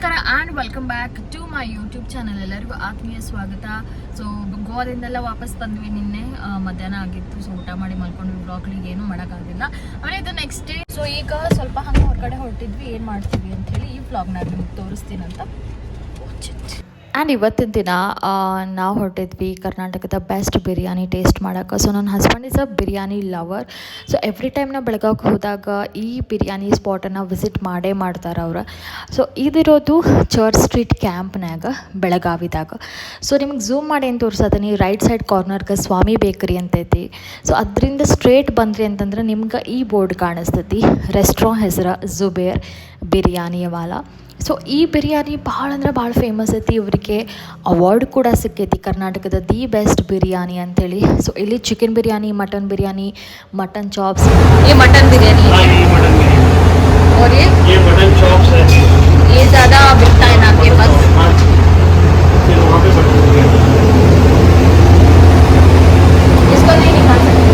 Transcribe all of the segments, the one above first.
ನಮಸ್ಕಾರ and welcome back to my YouTube channel. ಎಲ್ಲರಿಗೂ ಆತ್ಮೀಯ ಸ್ವಾಗತ. ಸೊ ಗೋವಾದಿಂದೆಲ್ಲ ವಾಪಸ್ ಬಂದ್ವಿ. ನಿನ್ನೆ ಮಧ್ಯಾಹ್ನ ಆಗಿತ್ತು. ಸೊ ಊಟ ಮಾಡಿ ಮಲ್ಕೊಂಡ್ವಿ. ಬ್ಲಾಗ್ಲಿಗೆ ಏನೂ ಮಾಡೋಕ್ಕಾಗಿಲ್ಲ. ಆಮೇಲೆ ಇದು ನೆಕ್ಸ್ಟ್ ಡೇ. ಸೊ ಈಗ ಸ್ವಲ್ಪ ಹಂಗೆ ಹೊರಗಡೆ ಹೊರಟಿದ್ವಿ. ಏನು ಮಾಡ್ತೀವಿ ಅಂಥೇಳಿ ಈ ವ್ಲಾಗ್ನಾಗ ನಿಮ್ಗೆ ತೋರಿಸ್ತೀನಂತ. ಆ್ಯಂಡ್ ಇವತ್ತಿನ ದಿನ ನಾವು ಹೊರಟಿದ್ವಿ ಕರ್ನಾಟಕದ ಬೆಸ್ಟ್ ಬಿರಿಯಾನಿ ಟೇಸ್ಟ್ ಮಾಡೋಕ್ಕೆ. ಸೊ ನನ್ನ husband is a biryani lover. So every time ನಾವು ಬೆಳಗಾವಿಗೆ ಹೋದಾಗ ಈ ಬಿರಿಯಾನಿ ಸ್ಪಾಟನ್ನು ವಿಸಿಟ್ ಮಾಡೇ ಮಾಡ್ತಾರೆ ಅವ್ರು. ಸೊ ಇದಿರೋದು ಚರ್ಚ್ ಸ್ಟ್ರೀಟ್ ಕ್ಯಾಂಪ್ನಾಗ ಬೆಳಗಾವಿದಾಗ. ಸೊ ನಿಮ್ಗೆ ಝೂಮ್ ಮಾಡಿ ಏನು ತೋರಿಸತ್ತೀನಿ, ರೈಟ್ ಸೈಡ್ ಕಾರ್ನರ್ಗೆ ಸ್ವಾಮಿ ಬೇಕರಿ ಅಂತೈತಿ. ಸೊ ಅದರಿಂದ ಸ್ಟ್ರೇಟ್ ಬಂದ್ರಿ ಅಂತಂದ್ರೆ ನಿಮ್ಗೆ ಈ ಬೋರ್ಡ್ ಕಾಣಿಸ್ತೈತಿ. ರೆಸ್ಟೋರೆಂಟ್ ಹೆಸರು ಜುಬೇರ್ ಬಿರಿಯಾನಿ ವಾಲ. ಸೊ ಈ ಬಿರಿಯಾನಿ ಭಾಳ ಅಂದ್ರೆ ಭಾಳ ಫೇಮಸ್ ಐತಿ. ಇವರಿಗೆ ಅವಾರ್ಡ್ ಕೂಡ ಸಿಕ್ಕೈತಿ ಕರ್ನಾಟಕದ ದಿ ಬೆಸ್ಟ್ ಬಿರಿಯಾನಿ ಅಂತೇಳಿ. ಸೊ ಇಲ್ಲಿ chicken biryani, mutton biryani, mutton chops, ये मटन बिरयानी है और ये मटन चॉप्स है। ये ज़्यादा बिकता है ना आपके पास? फिर वहाँ पे मटन बिरयानी इसको नहीं निकाल सकते।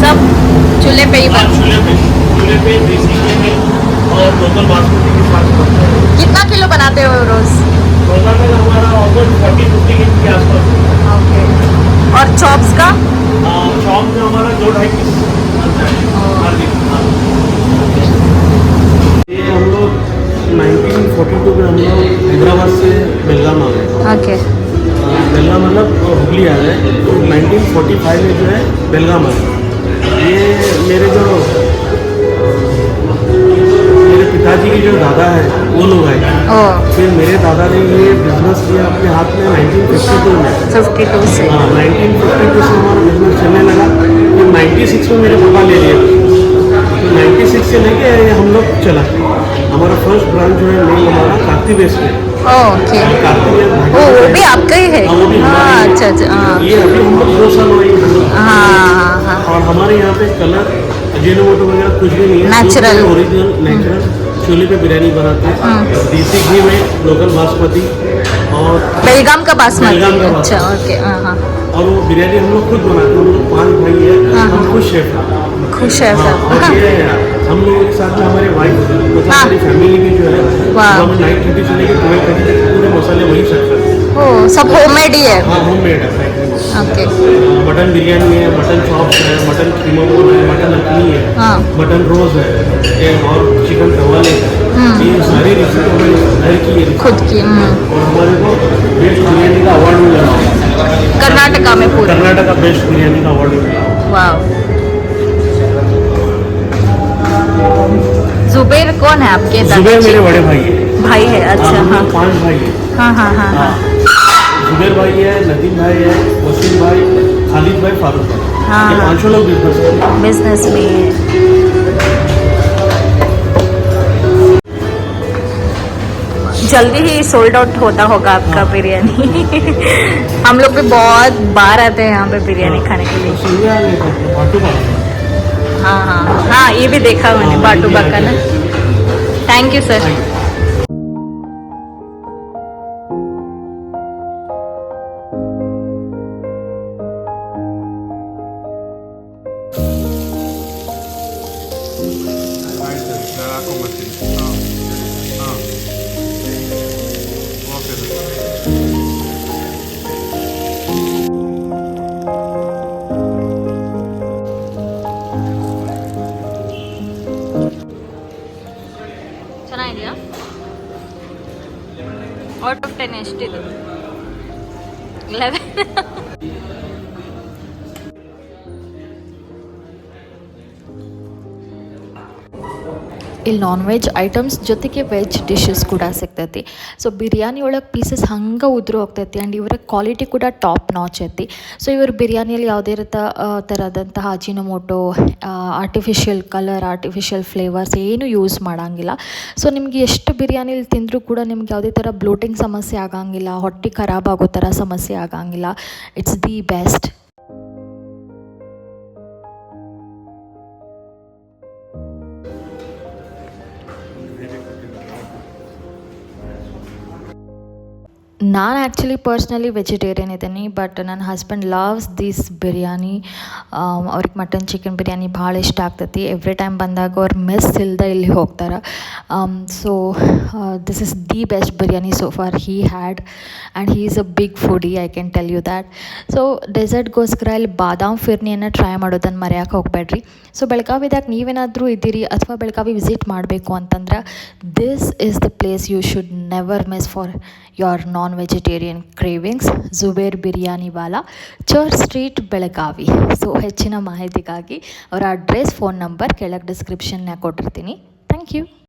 सब चूल्हे पे ही बनता है। चूल्हे पे देसी घी में और लोकल बासमती के साथ बनता है। कितना किलो बनाते हो रोज? रोजा में हमारा ऑलमोस्ट 40-50 के जी के आसपास। ओके। और चॉप्स का? शॉप में हमारा 2-2.5 पीस बनता है हर दिन। ये हम लोग 1942 में हम लोग हैदराबाद से बेलगाम आ गए। ओके। बेलगाम मतलब हुगली आ गए। तो 1945 में जो है बेलगाम आ गए। ये मेरे पिताजी के जो दादा है वो लोग आए। फिर मेरे दादा ने ये बिजनेस किया अपने हाथ में 1952 में। 52 से? हाँ, 1952 से हमारा बिजनेस चलने लगा। फिर 96 में मेरे पापा ले लिए। तो 96 से लेके हम लोग चला। हमारा फर्स्ट ब्रांच जो है मेन हमारा काकती बेस पे। ओके। वो भी आपका ही है? वो भी हाँ, अच्छा अच्छा। ये अभी हम लोग 2 साल हुए। हाँ। और हमारे यहाँ पे कलर अजीनोमोटो वगैरह कुछ भी नहीं है। नेचुरल ओरिजिनल नेचुरल चूल्हे पे बिरयानी बनाते हैं। देसी घी में लोकल बासमती और बेलगाम का बासमती। बेलगाम का अच्छा ओके। हाँ। और वो बिरयानी हम लोग खुद बनाते हैं। हम लोग 5 भाई है। हम खुद शेफ हैं। खुश है हाँ, सब। और ये हम लोगों के साथ में हमारे वाइफ मतलब हमारी फैमिली भी जो है वाह। हम 9:30 से लेकर 12:30 तक पूरे मसाले वही सेट करते हैं। ओ सब होममेड ही है? हाँ, होममेड है। ओके। मटन बिरयानी है, मटन चॉप्स है, मटन कीमा बोल है, मटन अखनी है, मटन रोज है और चिकन कवाले है। ये सारी रेसिपी हमारे घर की है, खुद की। और हमारे को बेस्ट बिरयानी का अवार्ड मिला है कर्नाटका में पूरा? कर्नाटका बेस्ट बिरयानी का अवार्ड मिला। वाह। जुबेर कौन है आपके? जुबेर मेरे बड़े भाई है। भाई है? अच्छा। हाँ 5 भाई है। हाँ हाँ हाँ हाँ। जुबेर भाई है, नदीम भाई है, वसीम भाई, खालिद भाई, फारूक भाई। हाँ, ये 5 लोग बिजनेस करते हैं। बिजनेस में है। जल्दी ही सोल्ड आउट होता होगा आपका बिरयानी। हम लोग भी बहुत बार आते हैं यहाँ पे बिरयानी खाने के लिए। सुनिए आगे बाटू का हाँ हाँ हाँ, ये भी देखा मैंने बाटू का ना। Thank you sir. ಚೆನ್ನಾಗಿದೆಯಾ? ಔಟ್ ಆಫ್ 10 ಎಷ್ಟಿದೆ? 11. ಇಲ್ಲಿ ನಾನ್ ವೆಜ್ ಐಟಮ್ಸ್ ಜೊತೆಗೆ ವೆಜ್ ಡಿಶಸ್ ಕೂಡ ಸಿಗ್ತೈತಿ. ಸೊ ಬಿರಿಯಾನಿ ಒಳಗೆ ಪೀಸಸ್ ಹಂಗೆ ಉದುರು ಹೋಗ್ತೈತಿ ಆ್ಯಂಡ್ ಇವರ ಕ್ವಾಲಿಟಿ ಕೂಡ ಟಾಪ್ ನಾಚ್ ಐತಿ. ಸೊ ಇವ್ರ ಬಿರಿಯಾನಿಯಲ್ಲಿ ಯಾವುದೇ ಥರದಂತಹ Ajinomoto, artificial colour, artificial flavours ಏನು ಯೂಸ್ ಮಾಡೋಂಗಿಲ್ಲ. ಸೊ ನಿಮಗೆ ಎಷ್ಟು ಬಿರಿಯಾನಿಲಿ ತಿಂದರೂ ಕೂಡ ನಿಮ್ಗೆ ಯಾವುದೇ ಥರ ಬ್ಲೋಟಿಂಗ್ ಸಮಸ್ಯೆ ಆಗಂಗಿಲ್ಲ, ಹೊಟ್ಟೆ ಖರಾಬ್ ಆಗೋ ಥರ ಸಮಸ್ಯೆ ಆಗಂಗಿಲ್ಲ. It's the best. ನಾನು ಆ್ಯಕ್ಚುಲಿ ಪರ್ಸ್ನಲಿ ವೆಜಿಟೇರಿಯನ್ ಇದ್ದೀನಿ, ಬಟ್ ನನ್ನ ಹಸ್ಬೆಂಡ್ ಲವ್ಸ್ ದಿಸ್ ಬಿರಿಯಾನಿ. ಅವ್ರಿಗೆ ಮಟನ್ ಚಿಕನ್ ಬಿರಿಯಾನಿ ಭಾಳ ಇಷ್ಟ ಆಗ್ತೈತಿ. ಎವ್ರಿ ಟೈಮ್ ಬಂದಾಗ ಅವ್ರು ಮಿಸ್ ಇಲ್ಲದೆ ಇಲ್ಲಿ ಹೋಗ್ತಾರೆ. So this is the best biryani so far he had and he is a big foodie, I can tell you that. So ಡೆಸರ್ಟ್ಗೋಸ್ಕರ ಇಲ್ಲಿ ಬಾದಾಮ್ ಫಿರ್ನಿಯನ್ನು ಟ್ರೈ ಮಾಡೋದನ್ನು ಮರೆಯೋಕೆ ಹೋಗಬೇಡ್ರಿ. ಸೊ ಬೆಳಗಾವಿದಾಗ ನೀವೇನಾದರೂ ಇದ್ದೀರಿ ಅಥವಾ ಬೆಳಗಾವಿ ವಿಸಿಟ್ ಮಾಡಬೇಕು ಅಂತಂದ್ರೆ this is the place you should never miss for your non-vegetarian cravings. Zubair Biryani Wala, Church Street, Belagavi. So ಹೆಚ್ಚಿನ ಮಾಹಿತಿಗಾಗಿ ಅವರ ಅಡ್ರೆಸ್, ಫೋನ್ ನಂಬರ್ ಕೆಳಗೆ ಡಿಸ್ಕ್ರಿಪ್ಷನ್ಯಾಗ ಕೊಟ್ಟಿರ್ತೀನಿ. Thank you.